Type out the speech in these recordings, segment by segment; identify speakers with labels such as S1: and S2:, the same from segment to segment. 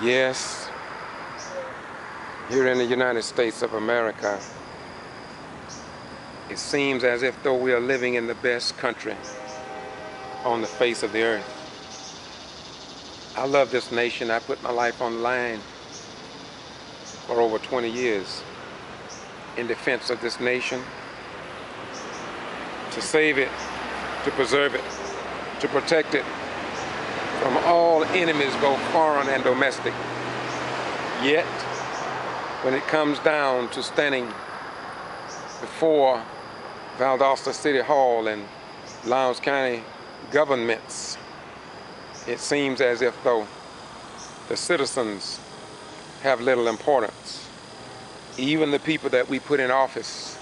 S1: Yes, here in the United States of America, it seems as if though we are living in the best country on the face of the earth. I love this nation. I put my life on the line for over 20 years in defense of this nation, to save it, to preserve it, to protect it from all enemies, both foreign and domestic. Yet, when it comes down to standing before Valdosta City Hall and Lowndes County governments, it seems as if though the citizens have little importance. Even the people that we put in office,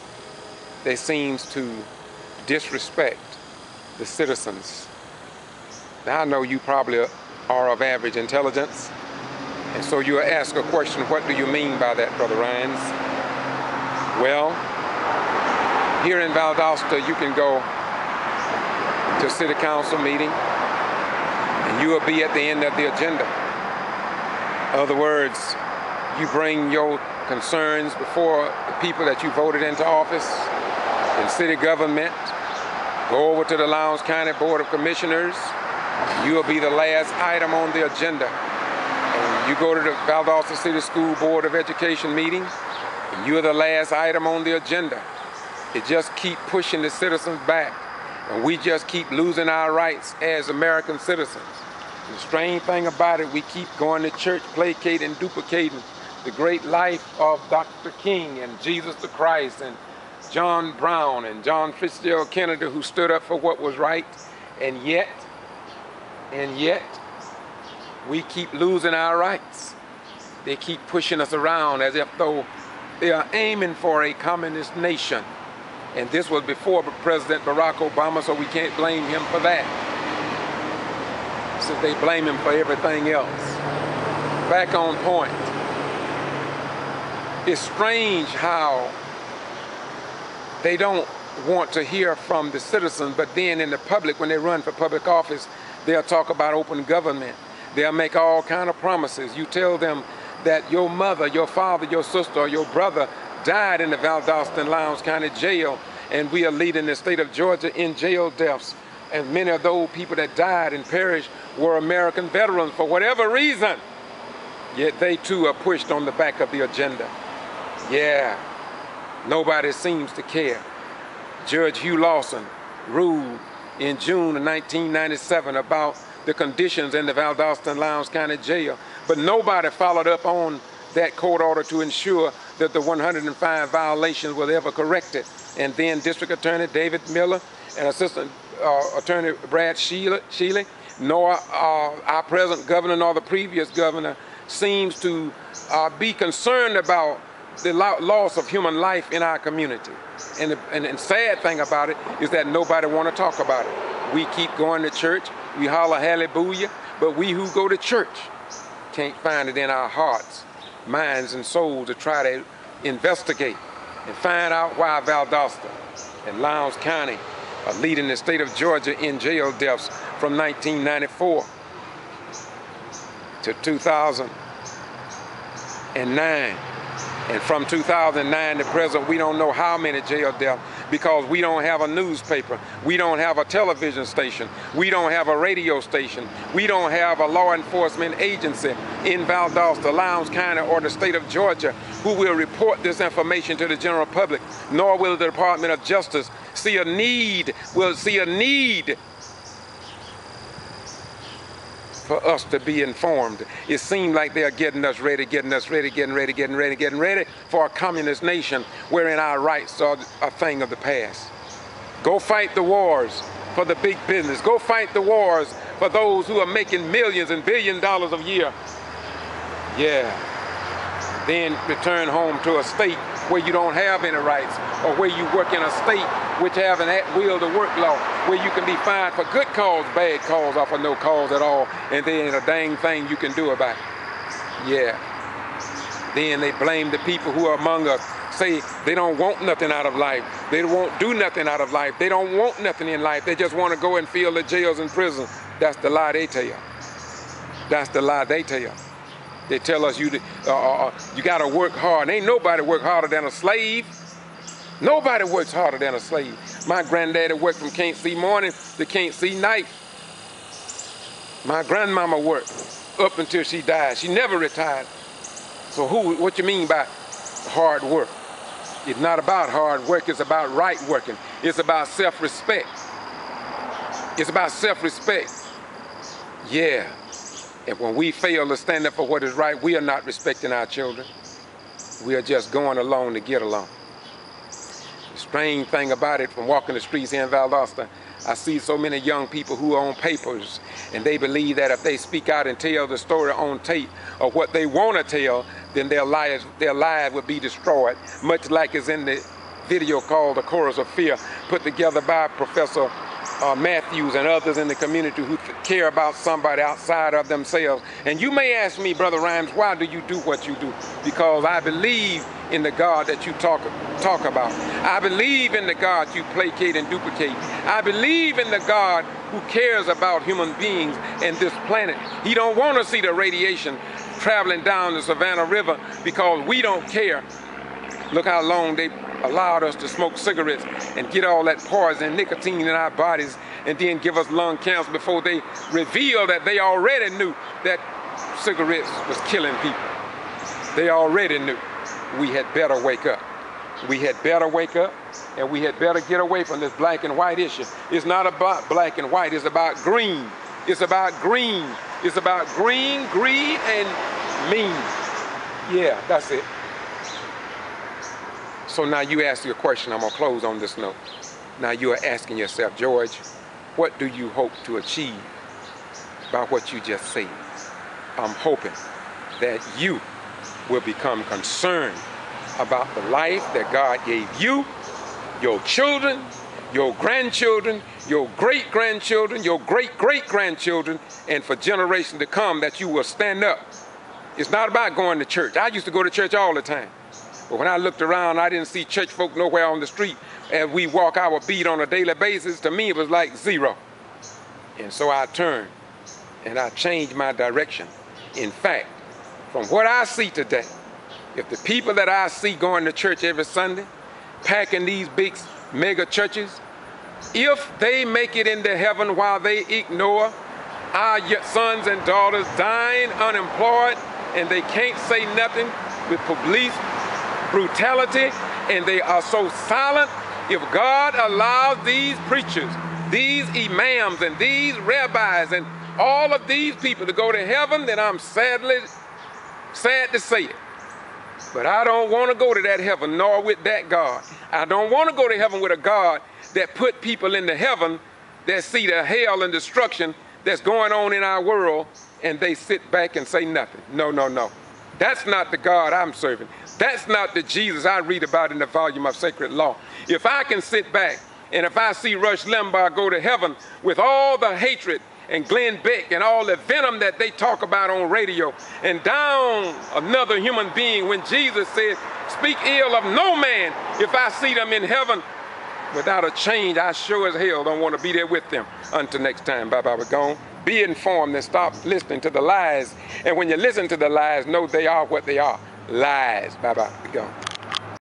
S1: they seem to disrespect the citizens. Now I know you probably are of average intelligence, and so you ask a question, what do you mean by that, Brother Rhines? Well, here in Valdosta, you can go to a city council meeting and you will be at the end of the agenda. In other words, you bring your concerns before the people that you voted into office in city government, go over to the Lowndes County Board of Commissioners, you will be the last item on the agenda. And you go to the Valdosta City School Board of Education meeting, and you're the last item on the agenda. It just keep pushing the citizens back, and we just keep losing our rights as American citizens. And the strange thing about it, we keep going to church, placating, duplicating the great life of Dr. King and Jesus the Christ and John Brown and John Fitzgerald Kennedy, who stood up for what was right, and yet, we keep losing our rights. They keep pushing us around as if though they are aiming for a communist nation. And this was before President Barack Obama, so we can't blame him for that, since they blame him for everything else. Back on point. It's strange how they don't want to hear from the citizens, but then in the public, when they run for public office, they'll talk about open government. They'll make all kind of promises. You tell them that your mother, your father, your sister, or your brother died in the Valdosta and Lowndes County Jail, and we are leading the state of Georgia in jail deaths. And many of those people that died and perished were American veterans for whatever reason. Yet they too are pushed on the back of the agenda. Yeah, nobody seems to care. Judge Hugh Lawson ruled in June of 1997 about the conditions in the Valdosta and Lowndes County Jail, but nobody followed up on that court order to ensure that the 105 violations were ever corrected. And then District Attorney David Miller and Assistant Attorney Brad Shealy, nor our present governor nor the previous governor seems to be concerned about the loss of human life in our community. And the sad thing about it is that nobody want to talk about it. We keep going to church, we holler hallelujah, but we who go to church can't find it in our hearts, minds, and souls to try to investigate and find out why Valdosta and Lowndes County are leading the state of Georgia in jail deaths from 1994 to 2009. And from 2009 to present, we don't know how many jail deaths, because we don't have a newspaper, we don't have a television station, we don't have a radio station, we don't have a law enforcement agency in Valdosta, Lowndes County, or the state of Georgia who will report this information to the general public, nor will the Department of Justice see a need for us to be informed. It seems like they're getting us ready for a communist nation wherein our rights are a thing of the past. Go fight the wars for the big business. Go fight the wars for those who are making millions and billions of dollars a year. Yeah. Then return home to a state where you don't have any rights, or where you work in a state which have an at-will to work law, where you can be fined for good cause, bad cause, or for no cause at all, and there ain't a dang thing you can do about it. Yeah. Then they blame the people who are among us, say they don't want nothing out of life. They won't do nothing out of life. They don't want nothing in life. They just want to go and fill the jails and prisons. That's the lie they tell you. That's the lie they tell you. They tell us you got to work hard. Ain't nobody work harder than a slave. Nobody works harder than a slave. My granddaddy worked from can't see morning to can't see night. My grandmama worked up until she died. She never retired. So what you mean by hard work? It's not about hard work, it's about right working. It's about self-respect. It's about self-respect. Yeah. And when we fail to stand up for what is right, we are not respecting our children. We are just going along to get along. The strange thing about it, from walking the streets here in Valdosta, I see so many young people who own papers, and they believe that if they speak out and tell the story on tape of what they want to tell, then their lives will be destroyed, much like is in the video called The Chorus of Fear, put together by Professor Matthews and others in the community who care about somebody outside of themselves. And you may ask me, Brother Rhymes, why do you do what you do? Because I believe in the God that you talk about. I believe in the God you placate and duplicate. I believe in the God who cares about human beings and this planet. He don't want to see the radiation traveling down the Savannah River because we don't care. Look how long they allowed us to smoke cigarettes and get all that poison nicotine in our bodies and then give us lung cancer before they revealed that they already knew that cigarettes was killing people. They already knew. We had better wake up. We had better wake up, and we had better get away from this black and white issue. It's not about black and white, it's about green. It's about green. It's about green, greed, and mean. Yeah, that's it. So now you ask your question, I'm gonna close on this note. Now you are asking yourself, George, what do you hope to achieve by what you just said? I'm hoping that you will become concerned about the life that God gave you, your children, your grandchildren, your great-grandchildren, your great-great-grandchildren, and for generations to come, that you will stand up. It's not about going to church. I used to go to church all the time. But when I looked around, I didn't see church folk nowhere on the street. As we walk our beat on a daily basis, to me it was like zero. And so I turned and I changed my direction. In fact, from what I see today, if the people that I see going to church every Sunday, packing these big mega churches, if they make it into heaven while they ignore our sons and daughters dying unemployed and they can't say nothing with police brutality, and they are so silent, if God allows these preachers, these imams, and these rabbis, and all of these people to go to heaven, then I'm sad to say it. But I don't want to go to that heaven, nor with that God. I don't want to go to heaven with a God that put people into heaven that see the hell and destruction that's going on in our world, and they sit back and say nothing. No, no, no. That's not the God I'm serving. That's not the Jesus I read about in the volume of Sacred Law. If I can sit back and if I see Rush Limbaugh go to heaven with all the hatred and Glenn Beck and all the venom that they talk about on radio, and down another human being when Jesus said, speak ill of no man, if I see them in heaven without a change, I sure as hell don't want to be there with them. Until next time, bye-bye, we're gone. Be informed and stop listening to the lies. And when you listen to the lies, know they are what they are. Lies. Bye-bye, we're gone.